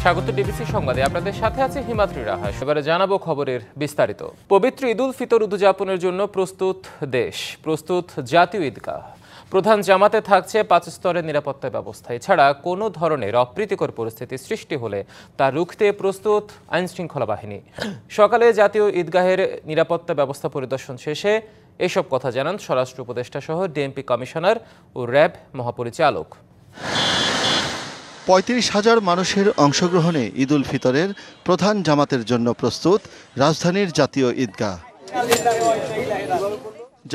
স্বাগত ডিবিসি সংবাদে, আপনাদের সাথে আছে হিমাদ্রি রাহা। এবারে জানাবো খবরের বিস্তারিত। পবিত্র ঈদ উল ফিতর উদযাপনের জন্য প্রস্তুত দেশ, প্রস্তুত জাতীয় ঈদগাহ। প্রধান জামাতে থাকছে 5 স্তরের নিরাপত্তা ব্যবস্থা। এছাড়া কোনো ধরনের অপ্রীতিকর পরিস্থিতি সৃষ্টি হলে তা রুখতে প্রস্তুত আইনশৃঙ্খলা বাহিনী। সকালে জাতীয় ঈদগাহের নিরাপত্তা ব্যবস্থা পরিদর্শন শেষে এসব কথা জানান স্বরাষ্ট্র উপদেষ্টা সহ ডিএমপি কমিশনার ও র্যাব মহাপরিচালক। ৩৫,০০০ মানুষের অংশগ্রহণে ঈদ উল ফিতরের প্রধান জামাতের জন্য প্রস্তুত রাজধানীর জাতীয় ঈদগাহ।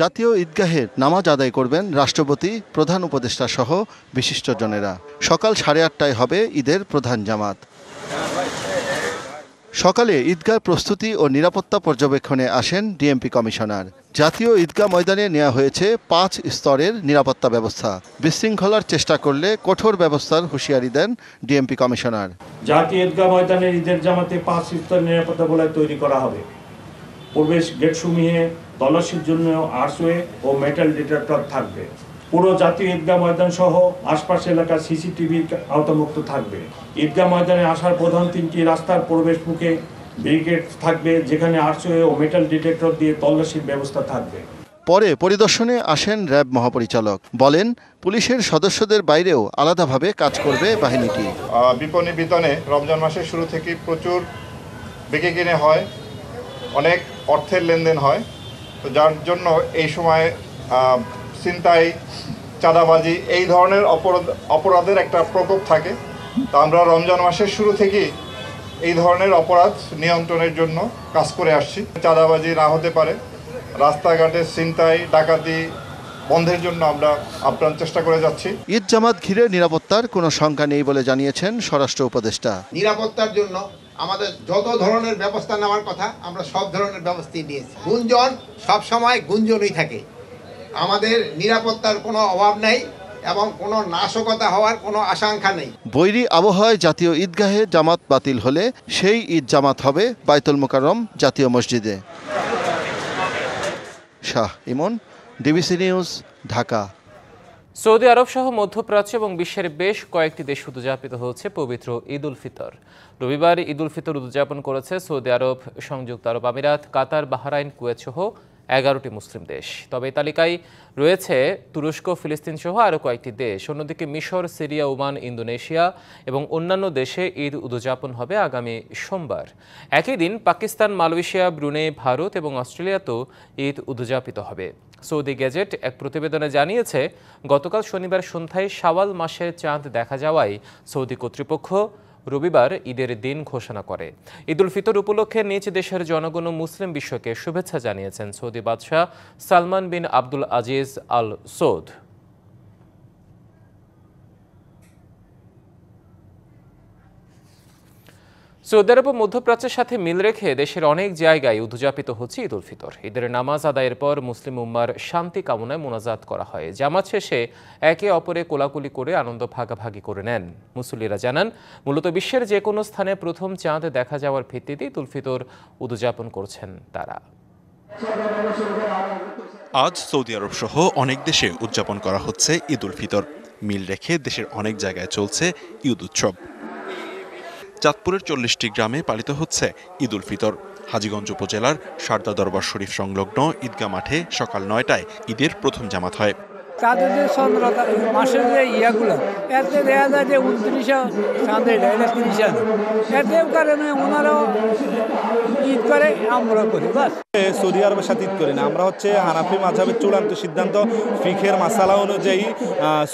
জাতীয় ঈদগাহের নামাজ আদায় করবেন রাষ্ট্রপতি, প্রধান উপদেষ্টা সহ বিশিষ্টজনেরা। সকাল 8:30টায় হবে ঈদের প্রধান জামাত। সকালে ঈদগাহ প্রস্তুতি ও নিরাপত্তা পর্যবেক্ষণে আসেন ডিএমপি কমিশনার। জাতীয় ঈদগাহ ময়দানে নেওয়া হয়েছে 5 স্তরের নিরাপত্তা ব্যবস্থা। বিশৃঙ্খলার চেষ্টা করলে কঠোর ব্যবস্থার হুঁশিয়ারি দেন ডিএমপি কমিশনার। জাতীয় ঈদগাহ ময়দানের ঈদের জামাতে 5 স্তর নিরাপত্তা বলয় তৈরি করা হবে। প্রবেশ গেটসমূহে তল্লাশির জন্য আর্চওয়ে ও মেটাল ডিটেক্টর থাকবে। পুরো জাতীয় ঈদগাহ ময়দান সহ আশপাশের এলাকা সিসিটিভির আওতামুক্ত থাকবে। ঈদগাহ ময়দানে আসার প্রধান 3টি রাস্তার প্রবেশ মুখে ব্যারিকেড থাকবে, যেখানে আর্চওয়ে ও মেটাল ডিটেক্টর দিয়ে তল্লাশির ব্যবস্থা থাকবে। পরে পরিদর্শনে আসেন র্যাব মহাপরিচালক। বলেন, পুলিশের সদস্যদের বাইরেও আলাদাভাবে কাজ করবে বাহিনীটি। বিপণী বিতানে রমজান মাসের শুরু থেকে প্রচুর বিক্রি কিনে হয়, অনেক অর্থের লেনদেন হয়। তো যার জন্য এই সময় ছিনতাই, চাঁদাবাজি এই ধরনের অপরাধের একটা প্রকোপ থাকে। তো আমরা রমজান মাসের শুরু থেকেই এই ধরনের অপরাধ নিয়ন্ত্রণের জন্য কাজ করে আসছি। চাঁদাবাজি না হতে পারে, রাস্তাঘাটে ছিনতাই, ডাকাতি বন্ধের জন্য আমরা আপ্রাণ চেষ্টা করে যাচ্ছি। ঈদ জামাত ঘিরে নিরাপত্তার কোনো শঙ্কা নেই বলে জানিয়েছেন স্বরাষ্ট্র উপদেষ্টা। নিরাপত্তার জন্য আমাদের যত ধরনের ব্যবস্থা নেওয়ার কথা আমরা সব ধরনের ব্যবস্থাই নিয়েছি। গুঞ্জন সবসময় গুঞ্জনই থাকে, আমাদের নিরাপত্তার কোনো অভাব নেই এবং কোনো নাশকতা হওয়ার কোনো আশঙ্কা নেই। বৈরী আবহাওয়ায় জাতীয় ঈদগাহে জামাত বাতিল হলে সেই ঈদ জামাত হবে বায়তুল মোকাররম জাতীয় মসজিদে। শাহ ইমন, ডিবিসি নিউজ, ঢাকা। সৌদি আরব সহ মধ্যপ্রাচ্য এবং বিশ্বের বেশ কয়েকটি দেশ উদযাপিত হচ্ছে পবিত্র ঈদ উল ফিতর। রবিবার ঈদ উল ফিতর উদযাপন করেছে সৌদি আরব, সংযুক্ত আরব আমিরাত, কাতার, বাহরাইন, কুয়েত সহ 11টি মুসলিম দেশ। তবে এই তালিকায় রয়েছে তুরস্ক, ফিলিস্তিন সহ আরও কয়েকটি দেশ। অন্যদিকে মিশর, সিরিয়া, ওমান, ইন্দোনেশিয়া এবং অন্যান্য দেশে ঈদ উদযাপন হবে আগামী সোমবার। একই দিন পাকিস্তান, মালয়েশিয়া, ব্রুনেই, ভারত এবং অস্ট্রেলিয়াতেও ঈদ উদযাপিত হবে। সৌদি গেজেট এক প্রতিবেদনে জানিয়েছে, গতকাল শনিবার সন্ধ্যায় শাওয়াল মাসের চাঁদ দেখা যাওয়ায় সৌদি কর্তৃপক্ষ রবিবার ঈদের দিন ঘোষণা করে। ঈদ উল ফিতর উপলক্ষে নিজ দেশের জনগণ ও মুসলিম বিশ্বকে শুভেচ্ছা জানিয়েছেন সৌদি বাদশাহ সালমান বিন আব্দুল আজিজ আল সৌদ। সৌদি আরব ও মধ্যপ্রাচ্যের সাথে মিল রেখে দেশের অনেক জায়গায় উদযাপিত হচ্ছে ঈদ উল ফিতর। ঈদের নামাজ আদায়ের পর মুসলিম উম্মার শান্তি কামনায় মোনাজাত করা হয়। জামাত শেষে একে অপরে কোলাকুলি করে আনন্দ ভাগাভাগি করে নেন। মুসল্লিরা জানান, মূলত বিশ্বের যে কোনো স্থানে প্রথম চাঁদ দেখা যাওয়ার ভিত্তিতে ঈদ উল ফিতর উদযাপন করছেন তারা। আজ সৌদি আরব সহ অনেক দেশে উদযাপন করা হচ্ছে ঈদ উল ফিতর। মিল রেখে দেশের অনেক জায়গায় চলছে ঈদ উৎসব। চাঁদপুরের 40টি গ্রামে পালিত হচ্ছে ঈদ উল ফিতর। হাজীগঞ্জ উপজেলার শারদা দরবার শরীফ সংলগ্ন ঈদগাহ মাঠে সকাল 9টায় ঈদের প্রথম জামাত হয়। তাদের যে চন্দ্রতা মাসের যে ইয়াগুলো, এতে দেখা যায় যে 29 চাঁদে এটা 30 এতে কারণে ওনারাও ঈদ করে, আমরা করি। বাস সৌদি আরবের সাথে ঈদ করি না, আমরা হচ্ছে হানাফি মাযহাবের চূড়ান্ত সিদ্ধান্ত ফিখের মাসালা অনুযায়ী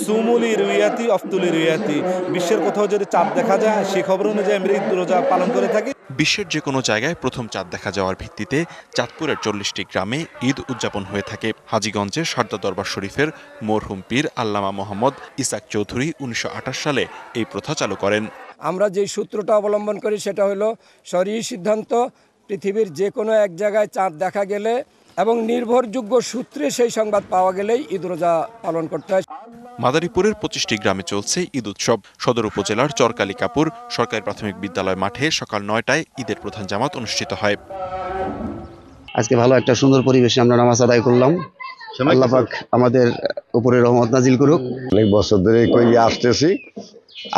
সুমুলি রুইয়াতি অফতুলি রুইয়াতি, বিশ্বের কোথাও যদি চাঁদ দেখা যায় সে খবর অনুযায়ী আমরা ঈদ রোজা পালন করে থাকি। বিশ্বের যে কোনো জায়গায় প্রথম চাঁদ দেখা যাওয়ার ভিত্তিতে চাঁদপুরের 40টি গ্রামে ঈদ উদযাপন হয়ে থাকে। হাজীগঞ্জের শারদা দরবার শরীফের মরহুম পীর আল্লামা মোহাম্মদ ইসাক চৌধুরী 1928 সালে এই প্রথা চালু করেন। আমরা যে সূত্রটা অবলম্বন করি সেটা হলো শরঈ সিদ্ধান্ত। পৃথিবীর যে কোনো এক জায়গায় চাঁদ দেখা গেলে এবং নির্ভরযোগ্য সূত্রে সেই সংবাদ পাওয়া গেলেই ঈদ রোজা পালন করতে হয়। মাদারীপুরের 25টি গ্রামে চলছে ঈদ উৎসব। সদর উপজেলার চরকালিকাপুর সরকারি প্রাথমিক বিদ্যালয় মাঠে সকাল 9টায় ঈদের প্রধান জামাত অনুষ্ঠিত হয়। আজকে ভালো একটা সুন্দর পরিবেশে আমরা নামাজ আদায় করলাম। আল্লাহ পাক আমাদের উপরে রহমত নাজিল করুক। অনেক বছর ধরে কইলে আসতেছি,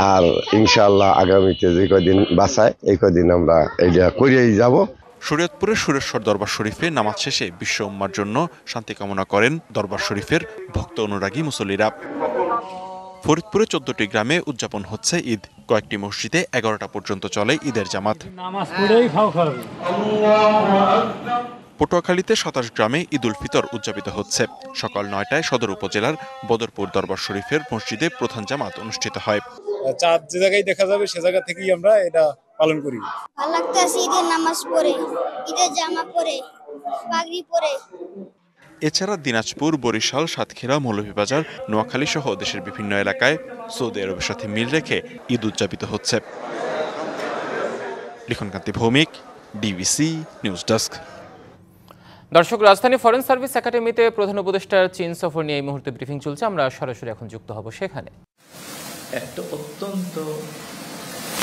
আর ইনশাআল্লাহ আগামীতে যে কদিন বাঁচায় এই কদিন আমরা এইটা করেই যাব। শরীয়তপুরের সুরেশ্বর দরবার শরীফে নামাজ শেষে বিশ্ব উম্মার জন্য শান্তি কামনা করেন দরবার শরীফের ভক্ত অনুরাগী মুসল্লিরা। ফরিদপুরে 14টি গ্রামে উদযাপন হচ্ছে ঈদ। কয়েকটি মসজিদে 11টা পর্যন্ত চলে ঈদের জামাত। পটুয়াখালীতে 27 গ্রামে ঈদ উল ফিতর উদযাপিত হচ্ছে। সকাল 9টায় সদর উপজেলার বদরপুর দরবার শরীফের মসজিদে প্রধান জামাত অনুষ্ঠিত হয়। চাঁদ যে জায়গায় দেখা যাবে সে জায়গা থেকেই আমরা এটা পালন করি। ভালো লাগতেছে ঈদের নামাজ পড়ে, ঈদের জামা পরে, পাগড়ি পরে। এছাড়া দিনাজপুর, বরিশাল, সাতক্ষীরা, মৌলভীবাজার, নোয়াখালী সহ দেশের বিভিন্ন এলাকায় সৌদি আরবের সাথে মিল রেখে ঈদ উদযাপিত হচ্ছে। লিখনকান্তি ভৌমিক, ডিবিসি নিউজ ডেস্ক। দর্শক, রাজধানী ফরেন সার্ভিস একাডেমিতে প্রধান উপদেষ্টার চীন সফর নিয়ে এই মুহূর্তে ব্রিফিং চলছে। আমরা সরাসরি এখন যুক্ত হব সেখানে। একটা অত্যন্ত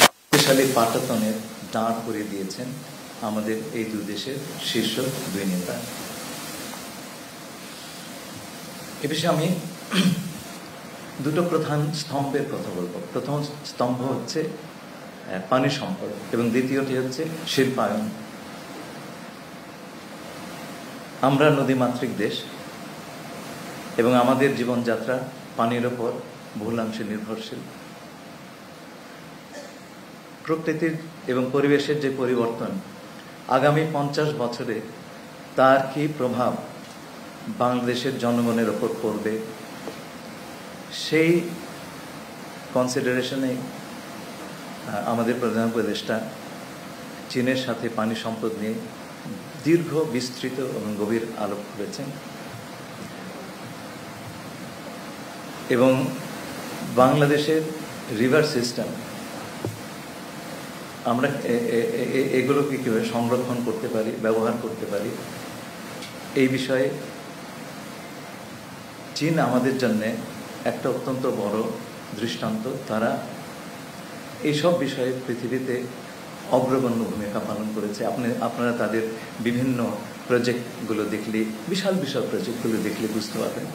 শক্তিশালী পাটাতনের দাঁড় করিয়ে দিয়েছেন আমাদের এই দুই দেশের শীর্ষ দুই নেতা। এ বিষয়ে আমি দুটো প্রধান স্তম্ভের কথা বলবো। প্রথম স্তম্ভ হচ্ছে পানি সম্পদ এবং দ্বিতীয়টি হচ্ছে শিল্পায়ন। আমরা নদীমাতৃক দেশ এবং আমাদের জীবনযাত্রা পানির ওপর বহুলাংশে নির্ভরশীল। প্রকৃতির এবং পরিবেশের যে পরিবর্তন আগামী 50 বছরে তার কি প্রভাব বাংলাদেশের জনগণের ওপর পড়বে, সেই কনসিডারেশনে আমাদের প্রধান উপদেষ্টা চীনের সাথে পানি সম্পদ নিয়ে দীর্ঘ, বিস্তৃত এবং গভীর আলোক করেছেন এবং বাংলাদেশের রিভার সিস্টেম আমরা এগুলোকে কীভাবে সংরক্ষণ করতে পারি, ব্যবহার করতে পারি, এই বিষয়ে চীন আমাদের জন্য একটা অত্যন্ত বড় দৃষ্টান্ত। তারা এইসব বিষয়ে পৃথিবীতে অগ্রগণ্য ভূমিকা পালন করেছে। আপনারা তাদের বিভিন্ন প্রজেক্টগুলো দেখলে, বিশাল বিশাল প্রজেক্টগুলো দেখলে বুঝতে পারবেন।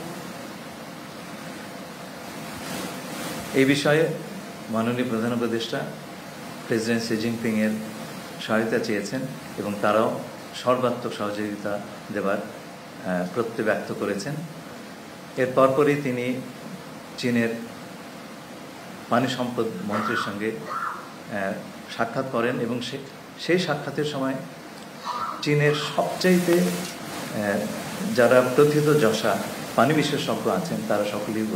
এই বিষয়ে মাননীয় প্রধান উপদেষ্টা প্রেসিডেন্ট শি জিনপিং এর সহায়তা চেয়েছেন এবং তারাও সর্বাত্মক সহযোগিতা দেবার প্রত্যয় ব্যক্ত করেছেন। এর পরপরই তিনি চীনের পানি সম্পদ মন্ত্রীর সঙ্গে সাক্ষাৎ করেন এবং সেই সাক্ষাতের সময় চীনের সবচাইতে যারা প্রথিতযশা পানি বিশেষজ্ঞ আছেন তারা সকলেই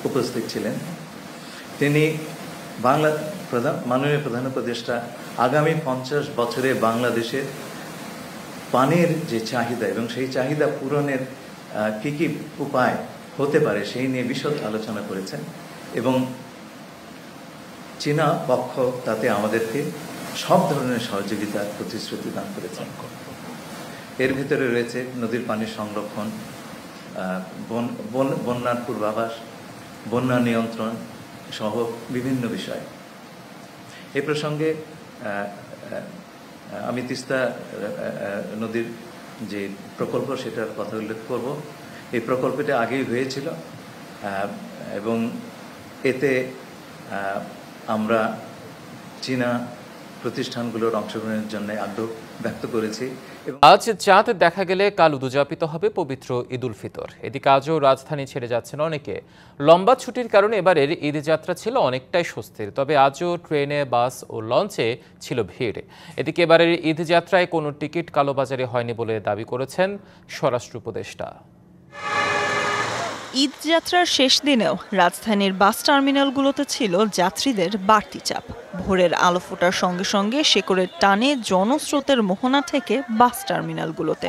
উপস্থিত ছিলেন। তিনি মাননীয় প্রধান উপদেষ্টা আগামী 50 বছরে বাংলাদেশের পানির যে চাহিদা এবং সেই চাহিদা পূরণের কি কি উপায় হতে পারে সেই নিয়ে বিশদ আলোচনা করেছেন এবং চীনা পক্ষ তাতে আমাদেরকে সব ধরনের সহযোগিতার প্রতিশ্রুতি দান করেছেন। এর ভিতরে রয়েছে নদীর পানির সংরক্ষণ, বন্যার পূর্বাভাস, বন্যা নিয়ন্ত্রণ সহ বিভিন্ন বিষয়। এই প্রসঙ্গে আমি তিস্তা নদীর যে প্রকল্প সেটার কথা উল্লেখ করব। এই প্রকল্পটা আগেই হয়েছিল এবং এতে আমরা চীনা প্রতিষ্ঠানগুলোর অংশগ্রহণের জন্য আগ্রহ ব্যক্ত করেছি। আজ চাঁদ দেখা গেলে কাল উদযাপিত হবে পবিত্র ঈদ উল ফিতর। এদিকে আজও রাজধানী ছেড়ে যাচ্ছেন অনেকে। লম্বা ছুটির কারণে এবারের ঈদ যাত্রা ছিল অনেকটাই স্বস্তির, তবে আজও ট্রেনে, বাস ও লঞ্চে ছিল ভিড়। এদিকে এবারের ঈদ যাত্রায় কোনো টিকিট কালোবাজারি হয়নি বলে দাবি করেছেন স্বরাষ্ট্র উপদেষ্টা। ঈদ যাত্রার শেষ দিনেও রাজধানীর বাস টার্মিনালগুলোতে ছিল যাত্রীদের বাড়তি চাপ। ভোরের আলো ফোটার সঙ্গে সঙ্গে শেকড়ের টানে জনস্রোতের মোহনা থেকে বাস টার্মিনালগুলোতে,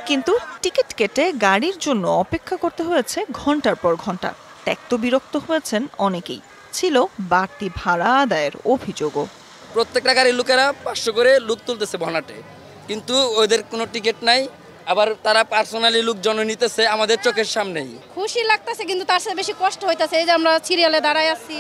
কিন্তু টিকিট কেটে গাড়ির জন্য অপেক্ষা করতে হয়েছে ঘন্টার পর ঘন্টা। ত্যক্ত বিরক্ত হয়েছেন অনেকেই। ছিল বাড়তি ভাড়া আদায়ের অভিযোগও। প্রত্যেকটা গাড়ির লোকেরা 500 করে লুক তুলতেছে ভনাটে, কিন্তু ওদের কোনো টিকিট নাই। আবার তারা পার্সোনালি লোকজন নিতেছে আমাদের চোখের সামনেই। খুশি লাগতেছে, কিন্তু তার সাথে বেশি কষ্ট হইতাছে এই যে আমরা সিরিয়ালে দাঁড়ায় আছি।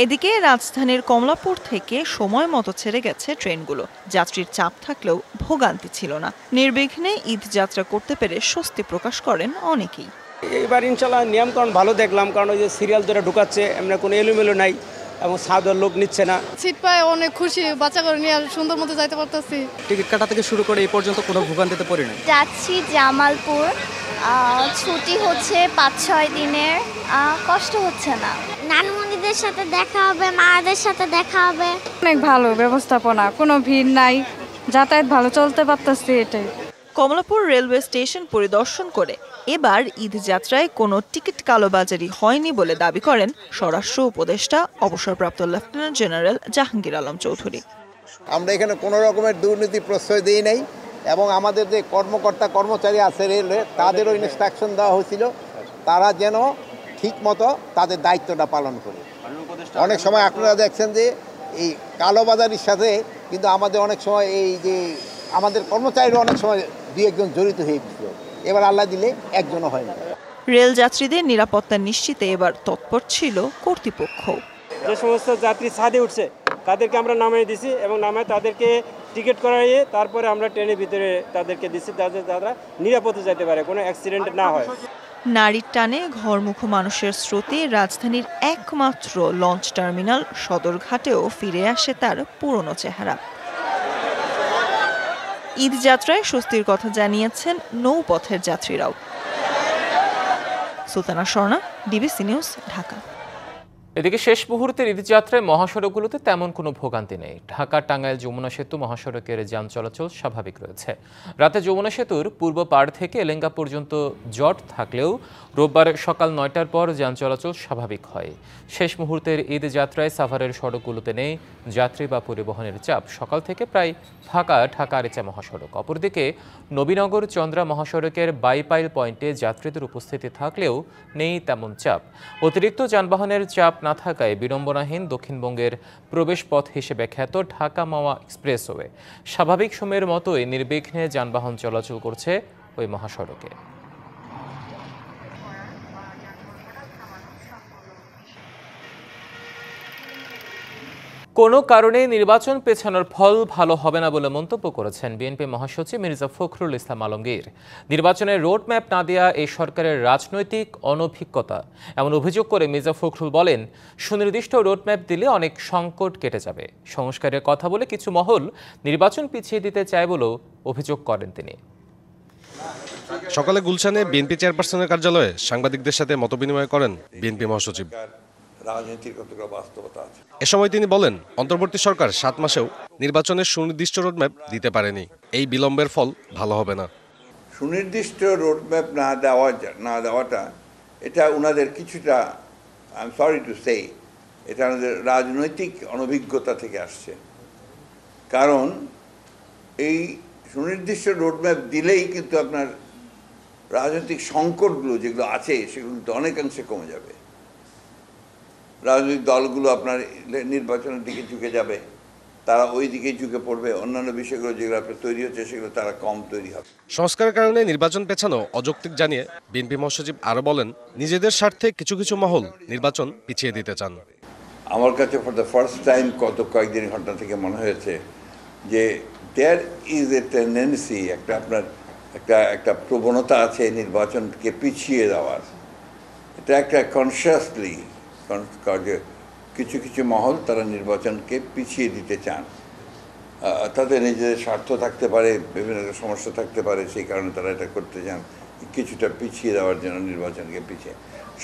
এদিকে রাজধানীর কমলাপুর থেকে সময় মতো ছেড়ে গেছে ট্রেনগুলো। যাত্রীর চাপ থাকলেও ভোগান্তি ছিল না। নির্বিঘ্নে ঈদ যাত্রা করতে পেরে স্বস্তি প্রকাশ করেন অনেকেই। এইবার ইনশাল্লাহ নিয়মকানুন ভালো দেখলাম, কারণ ওই যে সিরিয়াল ধরে ঢুকাচ্ছে, এমনি কোনো এলোমেলো নাই এবং সাধারণ লোক নিচ্ছে না। সিট পায় অনেক খুশি, বাচ্চা করে নিয়ে সুন্দর মতো যাইতে পারতেছি। টিকিট কাটা থেকে শুরু করে এই পর্যন্ত কোনো ভোগান্তিতে পড়ি না। যাচ্ছি জামালপুর, ছুটি হচ্ছে 5-6 দিনের, কষ্ট হচ্ছে না। নানুমণিদের সাথে দেখা হবে, মাদের সাথে দেখা হবে। অনেক ভালো ব্যবস্থাপনা, কোনো ভিড় নাই, যাতায়াত ভালো চলতে পারতেছি। এটাই কমলাপুর রেলওয়ে স্টেশন পরিদর্শন করে এবার ঈদ যাত্রায় কোনো টিকিট কালোবাজারি হয়নি বলে দাবি করেন স্বরাষ্ট্র উপদেষ্টা অবসরপ্রাপ্ত লেফটেন্যান্ট জেনারেল জাহাঙ্গীর আলম চৌধুরী। আমরা এখানে কোনো রকমের দুর্নীতি প্রশ্রয় দিই নাই এবং আমাদের যে কর্মকর্তা কর্মচারী আছে রেলওয়ে তাদেরও ইনস্ট্রাকশন দেওয়া হয়েছিল তারা যেন ঠিকমতো তাদের দায়িত্বটা পালন করে। অনেক সময় আপনারা দেখছেন যে এই কালোবাজারির সাথে কিন্তু আমাদের অনেক সময় এই যে আমাদের কর্মচারীরা অনেক সময় 2-1 জড়িত হয়ে গেছিল, এবার আল্লাহ দিলে একজনও হয় না। রেল যাত্রীদের নিরাপত্তা নিশ্চিতে এবার তৎপর ছিল কর্তৃপক্ষ। যে সমস্ত যাত্রী ছাদে উঠছে তাদেরকে আমরা নামিয়ে দিছি এবং নামায় তাদেরকে টিকিট করাইয়ে তারপরে আমরা ট্রেনের ভিতরে তাদেরকে দিচ্ছি, তারা নিরাপদে যেতে পারে, কোনো অ্যাক্সিডেন্ট না হয়। নারীর টানে ঘরমুখো মানুষের স্রোতে রাজধানীর একমাত্র লঞ্চ টার্মিনাল সদরঘাটেও ফিরে আসে তার পুরনো চেহারা। ঈদ যাত্রায় স্বস্তির কথা জানিয়েছেন নৌপথের যাত্রীরাও। Sultana Swarna, DBC news, Dhaka. এদিকে শেষ মুহূর্তের ঈদযাত্রায় মহাসড়কগুলোতে তেমন কোনো ভোগান্তি নেই। ঢাকা টাঙ্গাইল যমুনা সেতু মহাসড়কের যান চলাচল স্বাভাবিক রয়েছে। রাতে যমুনা সেতুর পূর্ব পাড় থেকে এলেঙ্গা পর্যন্ত জট থাকলেও রোববার সকাল 9টার পর যান চলাচল স্বাভাবিক হয়। শেষ মুহূর্তের ঈদযাত্রায় সাভারের সড়কগুলোতে নেই যাত্রী বা পরিবহনের চাপ। সকাল থেকে প্রায় ফাঁকা ঢাকা আরিচা মহাসড়ক। অপরদিকে নবীনগর চন্দ্রা মহাসড়কের বাইপাইল পয়েন্টে যাত্রীদের উপস্থিতি থাকলেও নেই তেমন চাপ। অতিরিক্ত যানবাহনের চাপ না থাকায় বিড়ম্বনাহীন দক্ষিণবঙ্গের প্রবেশ পথ হিসেবে খ্যাত ঢাকা মাওয়া এক্সপ্রেসওয়ে স্বাভাবিক সময়ের মতোই নির্বিঘ্নে যানবাহন চলাচল করছে ওই মহাসড়কে। কোনো কারণে নির্বাচন পেছানোর ফল ভালো হবে না বলে মন্তব্য করেছেন বিএনপি মহাসচিব মির্জা ফখরুল ইসলাম আলমগীর। নির্বাচনের রোডম্যাপ না দেয়া এই সরকারের রাজনৈতিক অনভিজ্ঞতা এমন অভিযোগ করে মির্জা ফখরুল বলেন, সুনির্দিষ্ট রোডম্যাপ দিলে অনেক সংকট কেটে যাবে। সংস্কারের কথা বলে কিছু মহল নির্বাচন পিছিয়ে দিতে চায় বলেও অভিযোগ করেন তিনি। সকালে গুলশানে বিএনপি চেয়ারপারসনের কার্যালয়ে সাংবাদিকদের সাথে মতবিনিময় করেন বিএনপি মহাসচিব। রাজনীতির কতটা বাস্তবতা আছে। এ সময় তিনি বলেন, অন্তর্বর্তী সরকার 7 মাসেও নির্বাচনের সুনির্দিষ্ট রোডম্যাপ দিতে পারেনি। এই বিলম্বের ফল ভালো হবে না। সুনির্দিষ্ট রোডম্যাপ না দেওয়াটা এটা ওনাদের কিছুটা, I am sorry to say, এটা আমাদের রাজনৈতিক অনভিজ্ঞতা থেকে আসছে। কারণ এই সুনির্দিষ্ট রোডম্যাপ দিলেই কিন্তু আপনার রাজনৈতিক সংকটগুলো যেগুলো আছে সেগুলো কিন্তু অনেকাংশে কমে যাবে। রাজনৈতিক দলগুলো আপনার নির্বাচনের দিকে ঝুঁকে যাবে, তারা ওই দিকে ঝুঁকে পড়বে। অন্যান্য বিষয়গুলো যেগুলো আপনার তৈরি হচ্ছে সেগুলো তারা কম তৈরি হবে। সংস্কারের কারণে নির্বাচন পেছানো অযৌক্তিক জানিয়ে বিএনপি মহাসচিব আরও বলেন, নিজেদের স্বার্থে কিছু কিছু মহল নির্বাচন পিছিয়ে দিতে চান। আমার কাছে ফর দ্য ফার্স্ট টাইম কয়েকদিন ঘটনা থেকে মনে হয়েছে যে দেয়ার ইজ এ টেন্ডেন্সি, একটা প্রবণতা আছে নির্বাচনকে পিছিয়ে দেওয়ার। এটা একটা কনসিয়াসলি কিছু কিছু মহল তারা নির্বাচনকে পিছিয়ে দিতে চান। তাদের নিজেদের স্বার্থ থাকতে পারে, বিভিন্ন সমস্যা থাকতে পারে, সেই কারণে তারা এটা করতে চান, কিছুটা পিছিয়ে দেওয়ার জন্য নির্বাচনকে পিছিয়ে।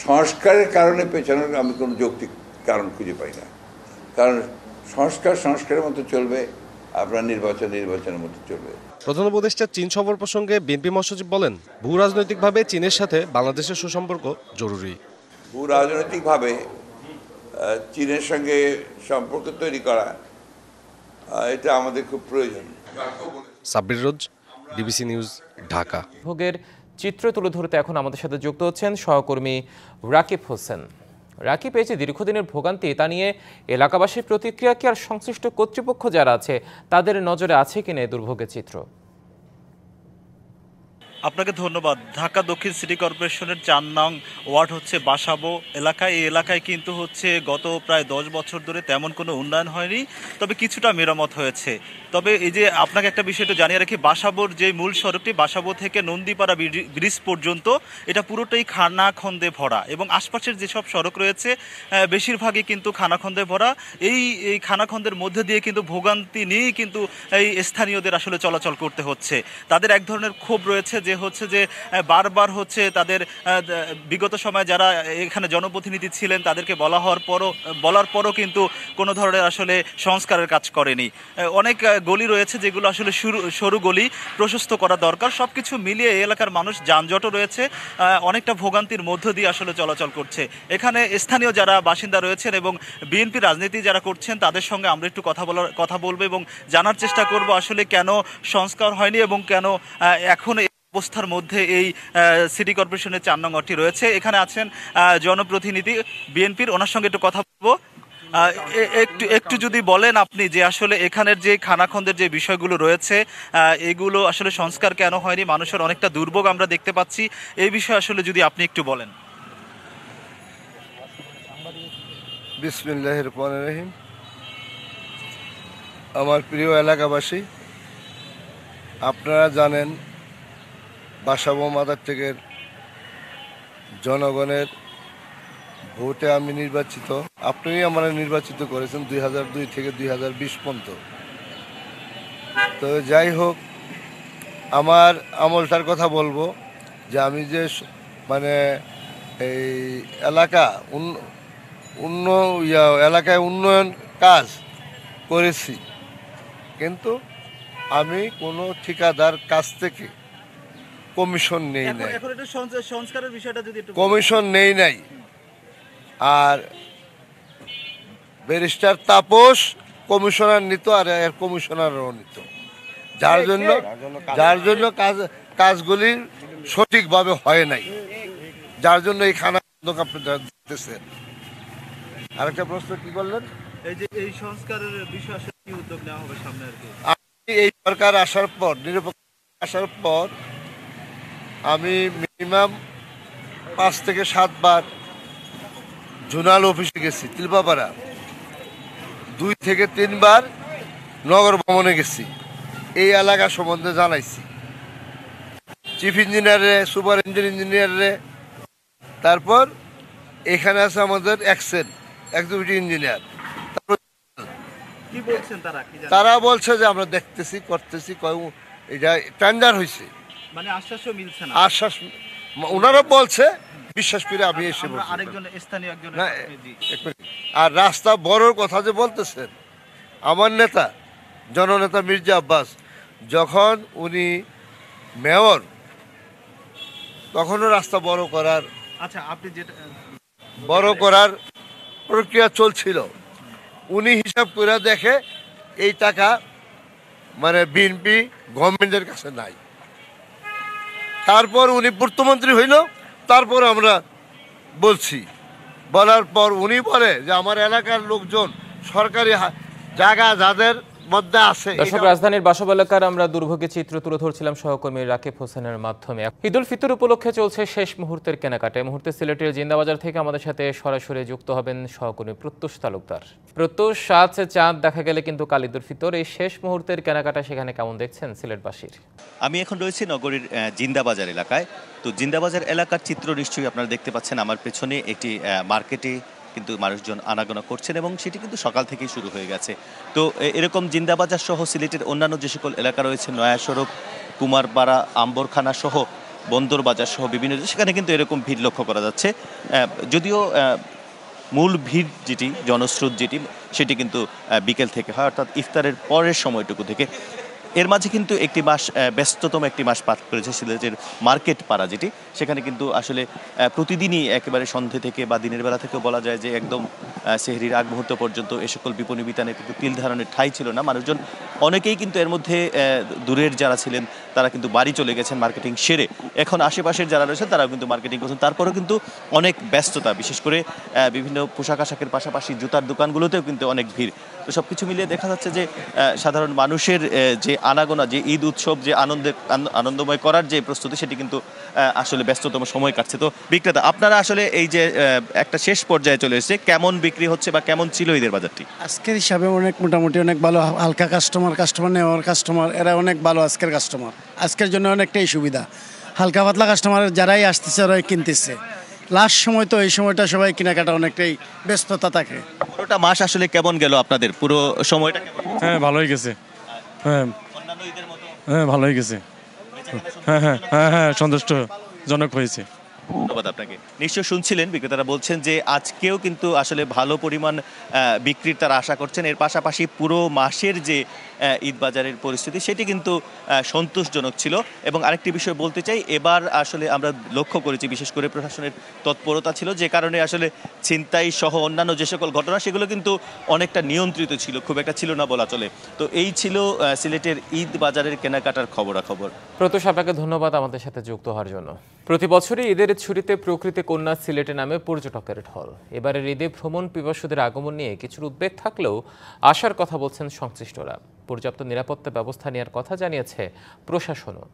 সংস্কারের কারণে পেছানোর আমি কোনো যৌক্তিক কারণ খুঁজে পাই না। কারণ সংস্কারের মতো চলবে, আপনার নির্বাচনের মতো চলবে। প্রধান উপদেষ্টা চীন সফর প্রসঙ্গে বিএনপি মহাসচিব বলেন, ভূ রাজনৈতিকভাবে চীনের সাথে বাংলাদেশের সুসম্পর্ক জরুরি। ভূ রাজনৈতিকভাবে চীনের সঙ্গে সম্পর্ক তৈরি করা এটা আমাদের খুব প্রয়োজন। সাব্বির রোজ, ডিবিসি নিউজ, ঢাকা। ভোগের চিত্র তুলে ধরতে এখন আমাদের সাথে যুক্ত হচ্ছেন সহকর্মী রাকিব হোসেন। রাকিব, এই যে দীর্ঘদিনের ভোগান্তি, তা নিয়ে এলাকাবাসীর প্রতিক্রিয়া কি আর সংশ্লিষ্ট কর্তৃপক্ষ যারা আছে তাদের নজরে আছে কিনা এই দুর্ভোগের চিত্র? আপনাকে ধন্যবাদ। ঢাকা দক্ষিণ সিটি কর্পোরেশনের ৪ নং ওয়ার্ড হচ্ছে বাসাবো এলাকায়। এই এলাকায় কিন্তু হচ্ছে গত প্রায় ১০ বছর ধরে তেমন কোনো উন্নয়ন হয়নি, তবে কিছুটা মেরামত হয়েছে। তবে এই যে আপনাকে একটা বিষয় একটু জানিয়ে রাখি, বাসাবোর যে মূল সড়কটি বাসাবো থেকে নন্দীপাড়া ব্রিজ পর্যন্ত এটা পুরোটাই খানাখন্দে ভরা, এবং আশপাশের যেসব সড়ক রয়েছে বেশিরভাগই কিন্তু খানাখন্দে ভরা। এই খানাখন্দের মধ্যে দিয়ে কিন্তু ভোগান্তি নিয়েই কিন্তু এই স্থানীয়দের আসলে চলাচল করতে হচ্ছে। তাদের এক ধরনের ক্ষোভ রয়েছে যে হচ্ছে যে বারবার হচ্ছে তাদের বিগত সময়ে যারা এখানে জনপ্রতিনিধি ছিলেন তাদেরকে বলার পরও কিন্তু কোনো ধরনের আসলে সংস্কারের কাজ করেনি। অনেক গলি রয়েছে যেগুলো আসলে সরু গলি, প্রশস্ত করা দরকার। সব কিছু মিলিয়ে এই এলাকার মানুষ যানজটও রয়েছে, অনেকটা ভোগান্তির মধ্য দিয়ে আসলে চলাচল করছে। এখানে স্থানীয় যারা বাসিন্দা রয়েছেন এবং বিএনপি রাজনীতি যারা করছেন তাদের সঙ্গে আমরা একটু কথা বলবো এবং জানার চেষ্টা করব আসলে কেন সংস্কার হয়নি এবং কেন এখন অবস্থার মধ্যে এই সিটি কর্পোরেশনের ৪ নং ওয়ার্ডটি রয়েছে। এখানে আছেন জনপ্রতিনিধি বিএনপির, ওনার সঙ্গে একটু কথা বলবো। একটু যদি বলেন আপনি যে আসলে এখানের যে খানাখন্দের যে বিষয়গুলো রয়েছে এগুলো আসলে সংস্কার কেন হয়নি, মানুষের অনেকটা দুর্ভোগ আমরা দেখতে পাচ্ছি, এই বিষয়ে আসলে যদি আপনি একটু বলেন। বিসমিল্লাহির রহমানির রহিম। আমার প্রিয় এলাকাবাসী, আপনারা জানেন বাসাবো মাদার থেকে জনগণের ভোটে আমি নির্বাচিত। আপনিই আমরা নির্বাচিত করেছেন 2002 থেকে 2020 পর্যন্ত। তো যাই হোক, আমার আমলটার কথা বলবো যে আমি যে মানে এই এলাকায় উন্নয়ন কাজ করেছি, কিন্তু আমি কোনো ঠিকাদার কাছ থেকে কমিশন নেই নাই, কমিশন নেই নাই। আর ব্যারিস্টার তাপস কমিশনার নিত আর এর কমিশনারও নিত, যার জন্য কাজগুলি সঠিকভাবে হয় নাই, যার জন্য এই খানা দেখতেছেন। আরেকটা প্রশ্ন কি বললেন? এই যে এই সংস্কারের বিষয়ে আসলে কি উদ্যোগ নেওয়া হবে সামনে? আর কি এই সরকার আসার পর, নিরপেক্ষ আসার পর আমি মিনিমাম 5 থেকে 7 বার জোনাল অফিসে গেছি, তিলপাপাড়া 2 থেকে 3 বার নগর ভবনে গেছি, এই এলাকা সম্বন্ধে জানাইছি চিফ ইঞ্জিনিয়ারে, সুপার ইঞ্জিনিয়ারে। তারপর এখানে আছে আমাদের এক্সিকিউটিভ ইঞ্জিনিয়ার। তারা বলছে যে আমরা দেখতেছি, করতেছি, এটা টেন্ডার হয়েছে, মানে আশ্বাসও মিলছে না। আশ্বাস ওনারা বলছে, বিশ্বাস করে আমি এসে আর রাস্তা বড়র কথা যে বলতেছেন, আমার নেতা জননেতা মির্জা আব্বাস যখন উনি মেয়র, তখনও রাস্তা বড় করার প্রক্রিয়া চলছিল। উনি হিসাব করে দেখে এই টাকা মানে বিএনপি গভর্নমেন্টের কাছে নাই। তারপর উনি পূর্তমন্ত্রী হইল, তারপর আমরা বলার পর উনি বলে যে আমার এলাকার লোকজন সরকারি জায়গা যাদের মধ্যে আছে। দর্শক, রাজধানীর বাসাবো এলাকার আমরা দুর্ভোগের চিত্র তুলে ধরছিলাম সহকর্মী রাকিব হোসেনের মাধ্যমে। ঈদুল ফিতর উপলক্ষে চলছে শেষ মুহূর্তের কেনাকাটা। এই মুহূর্তে সিলেটের জিন্দাবাজার থেকে আমাদের সাথে সরাসরি যুক্ত হবেন সহকর্মী প্রত্যুষ তালুকদার। প্রত্যুষ, আছে চাঁদ দেখা গেলে কিন্তু কাল ঈদুল ফিতর, এই শেষ মুহূর্তের কেনাকাটা সেখানে কেমন দেখছেন সিলেটবাসীর? আমি এখন রয়েছি নগরীর জিন্দাবাজার এলাকায়। তো জিন্দাবাজার এলাকার চিত্র নিশ্চয়ই আপনারা দেখতে পাচ্ছেন। আমার পেছনে একটি মার্কেটে কিন্তু মানুষজন আনাগোনা করছেন এবং সেটি কিন্তু সকাল থেকেই শুরু হয়ে গেছে। তো এরকম জিন্দাবাজার সহ সিলেটের অন্যান্য যে সকল এলাকা রয়েছে, নয়া সড়ক, কুমারপাড়া, আম্বরখানা সহ বন্দর বাজার সহ বিভিন্ন, সেখানে কিন্তু এরকম ভিড় লক্ষ্য করা যাচ্ছে। যদিও মূল ভিড় যেটি, জনস্রোত যেটি, সেটি কিন্তু বিকেল থেকে হয়, অর্থাৎ ইফতারের পরের সময়টুকু থেকে। এর মাঝে কিন্তু একটি মাস, ব্যস্ততম একটি মাস পার করেছে সিলেটের মার্কেট পাড়া যেটি, সেখানে কিন্তু আসলে প্রতিদিনই একেবারে সন্ধ্যে থেকে বা দিনের বেলা থেকেও বলা যায় যে একদম সেহরির আগ মুহূর্ত পর্যন্ত এ সকল বিপণী বিতানে কিন্তু তিল ধারণের ঠাঁই ছিল না। মানুষজন অনেকেই কিন্তু এর মধ্যে দূরের যারা ছিলেন তারা কিন্তু বাড়ি চলে গেছেন মার্কেটিং সেরে। এখন আশেপাশের যারা রয়েছেন তারাও কিন্তু মার্কেটিং করছেন। তারপরেও কিন্তু অনেক ব্যস্ততা, বিশেষ করে বিভিন্ন পোশাক আশাকের পাশাপাশি জুতার দোকানগুলোতেও কিন্তু অনেক ভিড়। তো সব কিছু মিলিয়ে দেখা যাচ্ছে যে সাধারণ মানুষের যে আনাগোনা যে ঈদ উৎসব যে আনন্দময় করার যে প্রস্তুতি সেটি কিন্তু আসলে ব্যস্ততম সময় কাটছে। তো বিক্রেতা আপনারা আসলে এই যে একটা শেষ পর্যায়ে চলে এসেছে, কেমন বিক্রি হচ্ছে বা কেমন ছিল ঈদের বাজারটি? আজকের হিসাবে মোটামুটি অনেক ভালো, হালকা কাস্টমার নেওয়ার কাস্টমার এরা অনেক ভালো। আজকের কাস্টমার আজকের জন্য অনেকটাই সুবিধা। হালকা পাতলা কাস্টমার যারাই আসতেছে ওরাই কিনতেছে। লাস্ট সময় তো এই সময়টা সবাই কেনাকাটা অনেকটাই ব্যস্ততা থাকে। পুরোটা মাস আসলে কেমন গেল আপনাদের পুরো সময়টা? হ্যাঁ ভালোই গেছে, হ্যাঁ হ্যাঁ ভালোই গেছে, হ্যাঁ হ্যাঁ হ্যাঁ হ্যাঁ সন্তুষ্টজনক হয়েছে। ধন্যবাদ আপনাকে। নিশ্চয় শুনছিলেন বিক্রেতারা বলছেন যে আজকেও কিন্তু আসলে ভালো পরিমাণ বিক্রির তারা আশা করছেন। এর পাশাপাশি পুরো মাসের যে ঈদ বাজারের পরিস্থিতি সেটি কিন্তু সন্তোষজনক ছিল। এবং আরেকটি বিষয় বলতে চাই, এবার আসলে আমরা লক্ষ্য করেছি বিশেষ করে প্রশাসনের তৎপরতা ছিল, যে কারণে আসলে ছিনতাই সহ অন্যান্য যে সকল ঘটনা সেগুলো কিন্তু অনেকটা নিয়ন্ত্রিত ছিল, খুব একটা ছিল না বলা চলে। তো এই ছিল সিলেটের ঈদ বাজারের কেনাকাটার খবরাখবর। প্রত্যুষ আপনাকে ধন্যবাদ আমাদের সাথে যুক্ত হওয়ার জন্য। প্রতি বছরই ঈদের ছুটিতে প্রকৃতি কন্যা সিলেটে নামে পর্যটকের ঢল। এবারের ঈদে ভ্রমণ পিপাসুদের আগমন নিয়ে কিছুর উদ্বেগ থাকলেও আশার কথা বলছেন সংশ্লিষ্টরা। পর্যাপ্ত নিরাপত্তা ব্যবস্থা নেওয়ার কথা জানিয়েছে প্রশাসনও।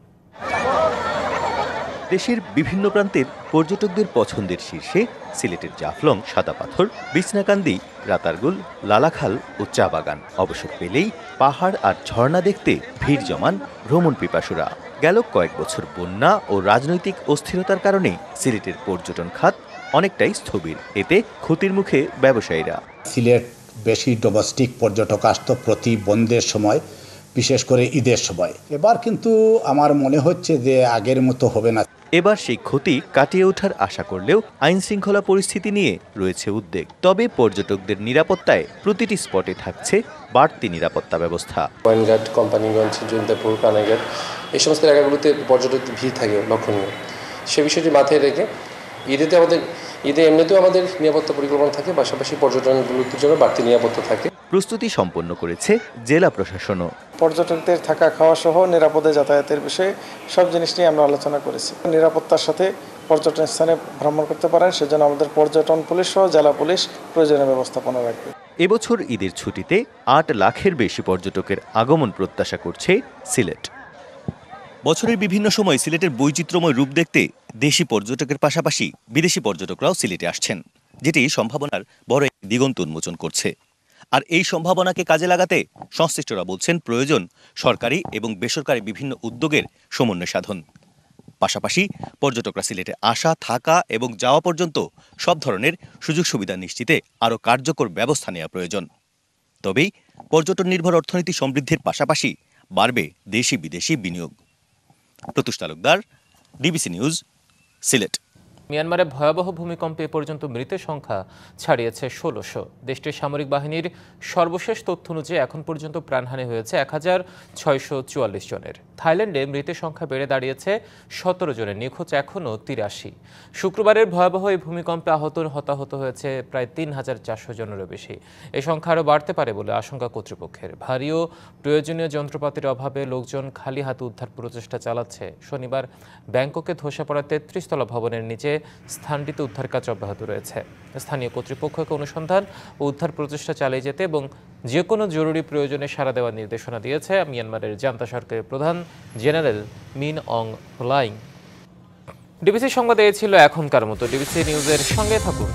দেশের বিভিন্ন প্রান্তের পর্যটকদের পছন্দের শীর্ষে সিলেটের জাফলং, সাদা পাথর, বিছনাকান্দি, রাতারগুল, লালাখাল ও চা বাগান। অবসর পেলেই পাহাড় আর ঝর্ণা দেখতে ভিড় জমান ভ্রমণ পিপাসুরা। গেল কয়েক বছর বন্যা ও রাজনৈতিক অস্থিরতার কারণে সিলেটের পর্যটন খাত অনেকটাই স্থবির। এতে ক্ষতির মুখে ব্যবসায়ীরা। সিলেট বেশি ডোমেস্টিক পর্যটক আসতো প্রতি বন্ধের সময়, বিশেষ করে ঈদের সময়। এবার কিন্তু আমার মনে হচ্ছে যে আগের মতো হবে না। এবার সেই ক্ষতি কাটিয়ে ওঠার আশা করলেও আইন শৃঙ্খলা পরিস্থিতি নিয়ে রয়েছে উদ্বেগ। তবে পর্যটকদের নিরাপত্তায় প্রতিটি স্পটে থাকছে বাড়তি নিরাপত্তা ব্যবস্থা। পয়েন্টঘাট, কোম্পানিগঞ্জ, জৈন্তাপুর, কানাইঘাট এই সমস্ত এলাকাগুলোতে পর্যটকদের ভিড় থাকে লক্ষণীয়। সে বিষয়টি মাথায় রেখে ঈদে এমনিতেও আমাদের নিরাপত্তা পরিকল্পনা থাকে, পাশাপাশি পর্যটনগুলোর জন্য বাড়তি নিরাপত্তা থাকে। প্রস্তুতি সম্পন্ন করেছে জেলা প্রশাসনও। পর্যটকদের থাকা খাওয়া সহ নিরাপদে যাতায়াতের বিষয়ে সব জিনিস নিয়ে আমরা আলোচনা করেছি। নিরাপত্তার সাথে পর্যটন স্থানে ভ্রমণ করতে পারেন সেজন্য আমাদের পর্যটন পুলিশ সহ জেলা পুলিশ প্রয়োজনীয় ব্যবস্থাপনা রাখবে। এবছর ঈদের ছুটিতে 8 লাখের বেশি পর্যটকের আগমন প্রত্যাশা করছে সিলেট। বছরের বিভিন্ন সময় সিলেটের বৈচিত্র্যময় রূপ দেখতে দেশি পর্যটকের পাশাপাশি বিদেশি পর্যটকরাও সিলেটে আসছেন, যেটি সম্ভাবনার বড় দিগন্ত উন্মোচন করছে। আর এই সম্ভাবনাকে কাজে লাগাতে সংশ্লিষ্টরা বলছেন প্রয়োজন সরকারি এবং বেসরকারি বিভিন্ন উদ্যোগের সমন্বয় সাধন। পাশাপাশি পর্যটকরা সিলেটে আসা, থাকা এবং যাওয়া পর্যন্ত সব ধরনের সুযোগ সুবিধা নিশ্চিতে আরও কার্যকর ব্যবস্থা নেওয়া প্রয়োজন। তবেই পর্যটন নির্ভর অর্থনীতি সমৃদ্ধির পাশাপাশি বাড়বে দেশি বিদেশি বিনিয়োগ। প্রত্যুষ তালুকদার, ডিবিসি নিউজ, সিলেট। মিয়ানমারে ভয়াবহ ভূমিকম্পে এ পর্যন্ত মৃতের সংখ্যা ছাড়িয়েছে 1600। দেশটির সামরিক বাহিনীর সর্বশেষ তথ্য অনুযায়ী এখন পর্যন্ত প্রাণহানি হয়েছে 1644 জনের। থাইল্যান্ডে মৃতের সংখ্যা বেড়ে দাঁড়িয়েছে 17 জনের, নিখোঁজ এখনও 83। শুক্রবারের ভয়াবহ এই ভূমিকম্পে হতাহত হয়েছে প্রায় 3400 জনেরও বেশি। এই সংখ্যা আরও বাড়তে পারে বলে আশঙ্কা কর্তৃপক্ষের। ভারী ও প্রয়োজনীয় যন্ত্রপাতির অভাবে লোকজন খালি হাতে উদ্ধার প্রচেষ্টা চালাচ্ছে। শনিবার ব্যাংককে ধসে পড়া 33 তলা ভবনের নিচে স্থানটিতে উদ্ধার কাজ অব্যাহত রয়েছে। স্থানীয় কর্তৃপক্ষকে অনুসন্ধান ও উদ্ধার প্রচেষ্টা চালিয়ে যেতে এবং যে কোনো জরুরি প্রয়োজনে সাড়া দেওয়ার নির্দেশনা দিয়েছে মিয়ানমারের জান্তা সরকারের প্রধান জেনারেল মিন অং হ্লাইং। ডিবিসি সংবাদ এ ছিল এখনকার মতো। ডিবিসি নিউজের সঙ্গে থাকুন।